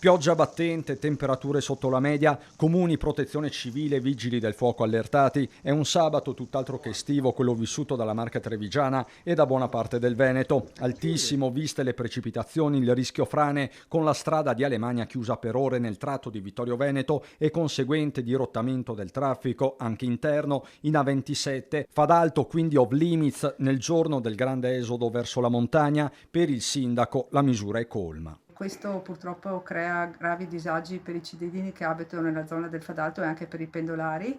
Pioggia battente, temperature sotto la media, comuni, protezione civile, vigili del fuoco allertati. È un sabato tutt'altro che estivo quello vissuto dalla Marca Trevigiana e da buona parte del Veneto. Altissimo, viste le precipitazioni, il rischio frane, con la strada di Alemagna chiusa per ore nel tratto di Vittorio Veneto e conseguente dirottamento del traffico anche interno in A27. Fadalto quindi off limits nel giorno del grande esodo verso la montagna. Per il sindaco la misura è colma. Questo purtroppo crea gravi disagi per i cittadini che abitano nella zona del Fadalto e anche per i pendolari.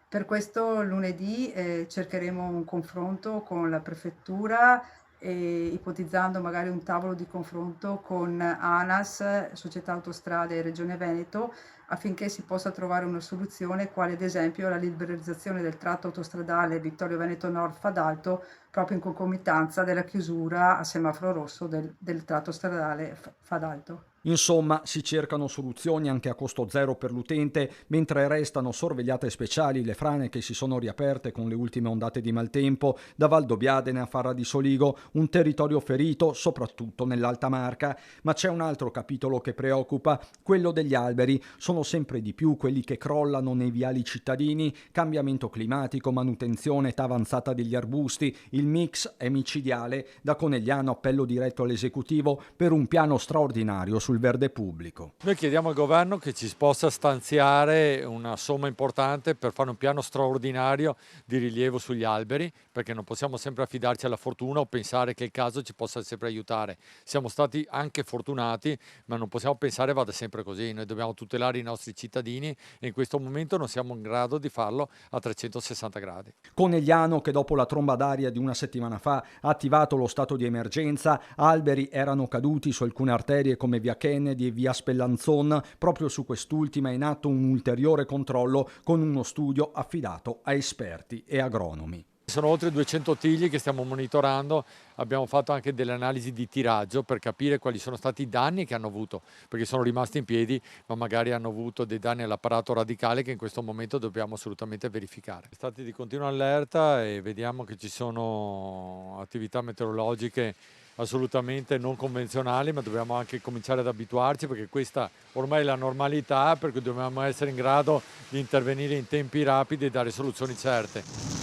Per questo lunedì cercheremo un confronto con la prefettura, ipotizzando magari un tavolo di confronto con ANAS, Società Autostrade e Regione Veneto, affinché si possa trovare una soluzione, quale ad esempio la liberalizzazione del tratto autostradale Vittorio Veneto Nord Fadalto, proprio in concomitanza della chiusura a semaforo rosso del tratto stradale Fadalto. Insomma, si cercano soluzioni anche a costo zero per l'utente, mentre restano sorvegliate speciali le frane che si sono riaperte con le ultime ondate di maltempo da Valdobbiadene a Farra di Soligo, un territorio ferito soprattutto nell'Alta Marca. Ma c'è un altro capitolo che preoccupa, quello degli alberi. Sono sempre di più quelli che crollano nei viali cittadini, cambiamento climatico, manutenzione, età avanzata degli arbusti, il mix è micidiale. Da Conegliano appello diretto all'esecutivo per un piano straordinario sul verde pubblico. Noi chiediamo al governo che ci possa stanziare una somma importante per fare un piano straordinario di rilievo sugli alberi, perché non possiamo sempre affidarci alla fortuna o pensare che il caso ci possa sempre aiutare. Siamo stati anche fortunati, ma non possiamo pensare vada sempre così. Noi dobbiamo tutelare i nostri cittadini e in questo momento non siamo in grado di farlo a 360 gradi. Conegliano, che dopo la tromba d'aria di una settimana fa ha attivato lo stato di emergenza, alberi erano caduti su alcune arterie come via Kennedy e via Spellanzon. Proprio su quest'ultima è in atto un ulteriore controllo con uno studio affidato a esperti e agronomi. Sono oltre 200 tigli che stiamo monitorando, abbiamo fatto anche delle analisi di tiraggio per capire quali sono stati i danni che hanno avuto, perché sono rimasti in piedi ma magari hanno avuto dei danni all'apparato radicale che in questo momento dobbiamo assolutamente verificare. Stati di continua allerta e vediamo che ci sono attività meteorologiche assolutamente non convenzionali, ma dobbiamo anche cominciare ad abituarci perché questa ormai è la normalità, per cui dobbiamo essere in grado di intervenire in tempi rapidi e dare soluzioni certe.